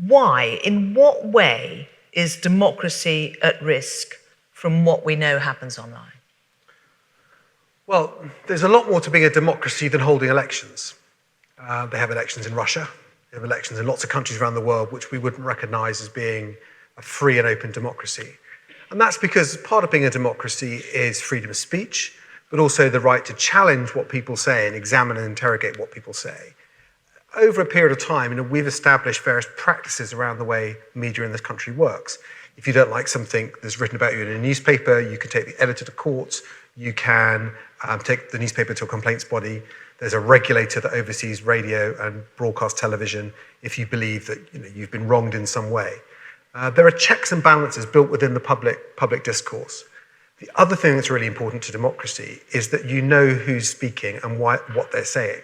Why, in what way is democracy at risk from what we know happens online? Well, there's a lot more to being a democracy than holding elections. They have elections in Russia. They have elections in lots of countries around the world which we wouldn't recognize as being a free and open democracy. And that's because part of being a democracy is freedom of speech, but also the right to challenge what people say and examine and interrogate what people say. Over a period of time, we've established various practices around the way media in this country works. If you don't like something that's written about you in a newspaper, you can take the editor to court, you can take the newspaper to a complaints body. There's a regulator that oversees radio and broadcast television if you believe that you've been wronged in some way. There are checks and balances built within the public discourse. The other thing that's really important to democracy is that you know who's speaking and what they're saying.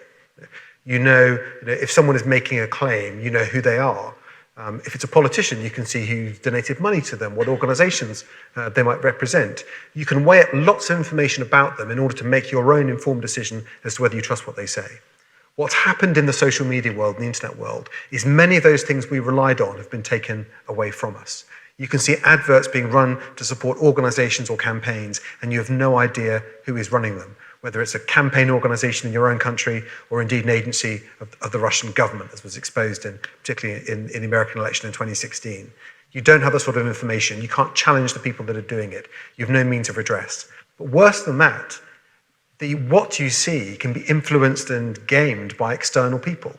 You know, if someone is making a claim, you know who they are. If it's a politician, you can see who's donated money to them, what organizations they might represent. You can weigh up lots of information about them in order to make your own informed decision as to whether you trust what they say. What's happened in the social media world, and the internet world, is many of those things we relied on have been taken away from us. You can see adverts being run to support organizations or campaigns, and you have no idea who is running them, whether it's a campaign organization in your own country or indeed an agency of the Russian government, as was exposed particularly in the American election in 2016. You don't have the sort of information. You can't challenge the people that are doing it. You have no means of redress. But worse than that, what you see can be influenced and gamed by external people.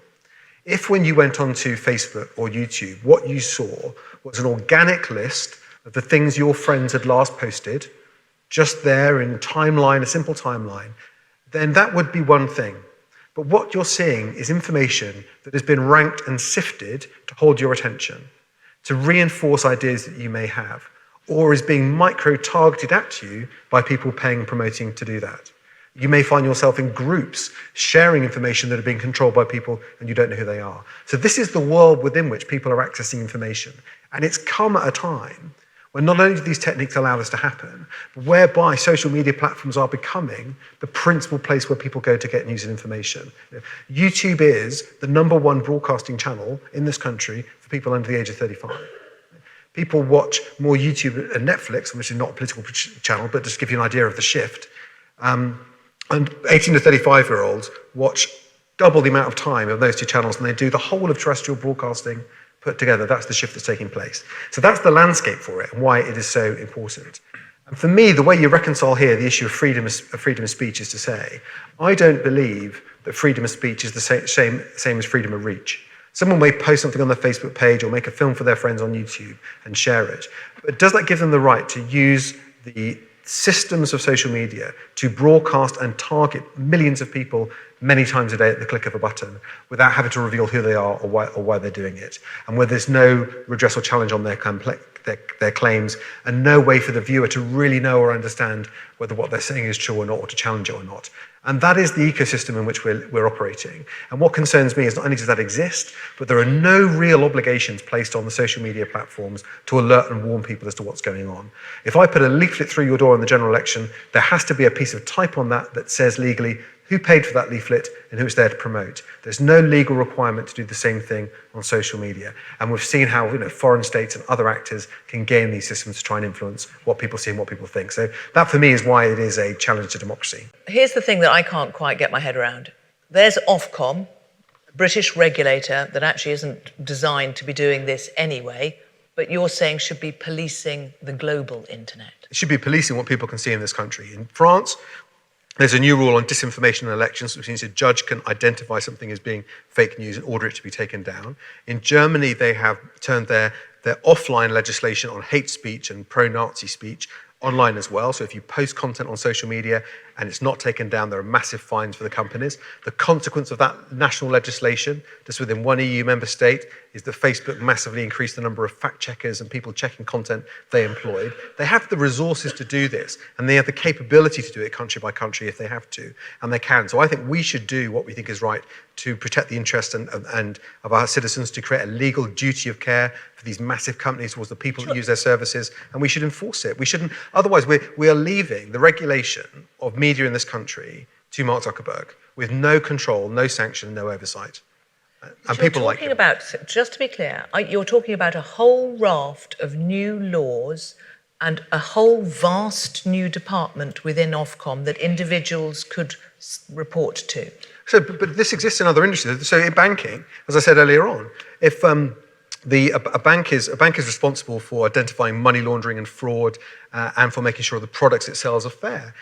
If when you went onto Facebook or YouTube, what you saw was an organic list of the things your friends had last posted, just there in a simple timeline, then that would be one thing. But what you're seeing is information that has been ranked and sifted to hold your attention, to reinforce ideas that you may have, or is being micro-targeted at you by people paying and promoting to do that. You may find yourself in groups sharing information that are being controlled by people and you don't know who they are. So this is the world within which people are accessing information. And it's come at a time when not only do these techniques allow this to happen, but whereby social media platforms are becoming the principal place where people go to get news and information. YouTube is the #1 broadcasting channel in this country for people under the age of 35. People watch more YouTube and Netflix, which is not a political channel, but just to give you an idea of the shift. And 18 to 35-year-olds watch double the amount of time of those two channels, and they do the whole of terrestrial broadcasting put together. That's the shift that's taking place. So that's the landscape for it and why it is so important. And for me, the way you reconcile here the issue of freedom of speech is to say, I don't believe that freedom of speech is the same as freedom of reach. Someone may post something on their Facebook page or make a film for their friends on YouTube and share it. But does that give them the right to use the systems of social media to broadcast and target millions of people many times a day at the click of a button without having to reveal who they are or why they're doing it, and where there's no redress or challenge on their claims and no way for the viewer to really know or understand whether what they're saying is true or not, or to challenge it or not. And that is the ecosystem in which we're operating. And what concerns me is not only does that exist, but there are no real obligations placed on the social media platforms to alert and warn people as to what's going on. If I put a leaflet through your door in the general election, there has to be a piece of type on that that says legally who paid for that leaflet and who it's there to promote. There's no legal requirement to do the same thing on social media. And we've seen how foreign states and other actors can game these systems to try and influence what people see and what people think. So that for me is why it is a challenge to democracy. Here's the thing that I can't quite get my head around. There's Ofcom, a British regulator that actually isn't designed to be doing this anyway, but you're saying should be policing the global internet. It should be policing what people can see in this country. In France, there's a new rule on disinformation in elections, which means a judge can identify something as being fake news and order it to be taken down. In Germany, they have turned their offline legislation on hate speech and pro-Nazi speech online as well. So if you post content on social media and it's not taken down, there are massive fines for the companies. The consequence of that national legislation, just within one EU member state, is that Facebook massively increased the number of fact checkers and people checking content they employed. They have the resources to do this, and they have the capability to do it country by country if they have to, and they can. So I think we should do what we think is right to protect the interests of our citizens, to create a legal duty of care for these massive companies towards the people that use their services, and we should enforce it. We shouldn't, otherwise we are leaving the regulation of media in this country to Mark Zuckerberg with no control, no sanction, no oversight. And people like him. Just to be clear, you're talking about a whole raft of new laws and a whole vast new department within Ofcom that individuals could report to. So, but this exists in other industries. So in banking, as I said earlier on, if a bank is responsible for identifying money laundering and fraud and for making sure the products it sells are fair.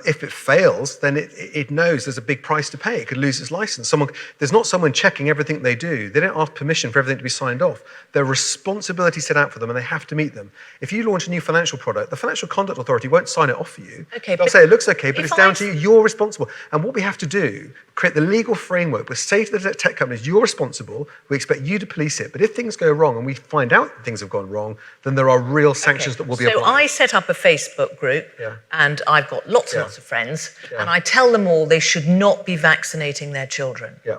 If it fails, then it knows there's a big price to pay. It could lose its license. There's not someone checking everything they do. They don't ask permission for everything to be signed off. There are responsibilities set out for them and they have to meet them. If you launch a new financial product, the Financial Conduct Authority won't sign it off for you. Okay, they'll say it looks okay, but it's down to you. You're responsible. And what we have to do, create the legal framework, we say to the tech companies, you're responsible, we expect you to police it. But if things go wrong and we find out that things have gone wrong, then there are real sanctions that will be applied. So I set up a Facebook group and I've got lots and lots of friends and I tell them all they should not be vaccinating their children. Yeah.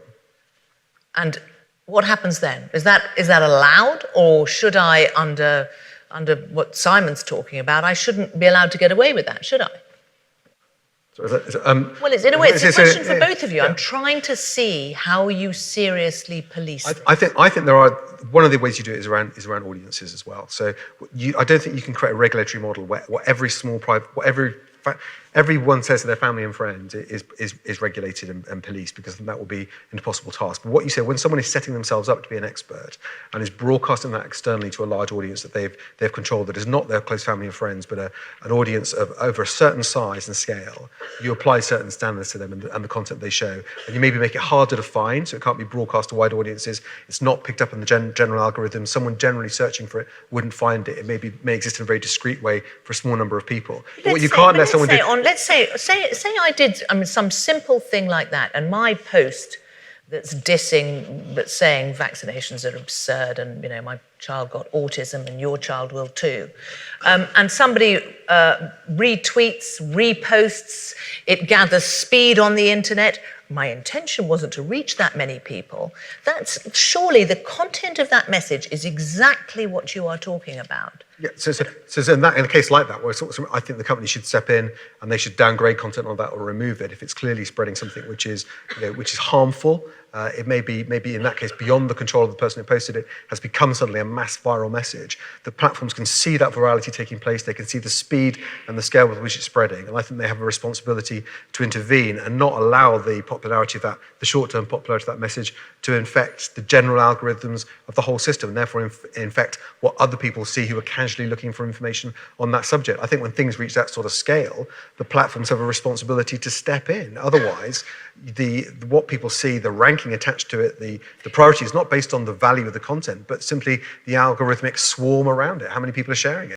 And what happens then? Is that allowed, or should I, under what Simon's talking about, I shouldn't be allowed to get away with that, should I? Well, in a way, it's a question for both of you. I'm trying to see how you seriously police this. I think there are, one of the ways you do it is around audiences as well. So I don't think you can create a regulatory model where every small private, everyone says to their family and friends is regulated and policed, because then that will be an impossible task. But what you say, when someone is setting themselves up to be an expert and is broadcasting that externally to a large audience that they've controlled, that is not their close family and friends, but an audience of over a certain size and scale, you apply certain standards to them and the content they show. And you maybe make it harder to find, so it can't be broadcast to wide audiences. It's not picked up in the general algorithm. Someone generally searching for it wouldn't find it. It may exist in a very discreet way for a small number of people. But what you can't let someone do... Let's say I did some simple thing like that, and my post that's saying vaccinations are absurd, and my child got autism and your child will too, and somebody retweets, reposts, it gathers speed on the internet. My intention wasn't to reach that many people. That's surely the content of that message is exactly what you are talking about. Yeah, so in a case like that, where I think the company should step in and they should downgrade content on that or remove it if it's clearly spreading something which is harmful. It may be in that case beyond the control of the person who posted it, has become suddenly a mass viral message. The platforms can see that virality taking place. They can see the speed and the scale with which it's spreading, and I think they have a responsibility to intervene and not allow the short-term popularity of that message to infect the general algorithms of the whole system, and therefore infect what other people see who are casually looking for information on that subject. I think when things reach that sort of scale, the platforms have a responsibility to step in. Otherwise, what people see, the ranking attached to it, the priority is not based on the value of the content, but simply the algorithmic swarm around it, how many people are sharing it.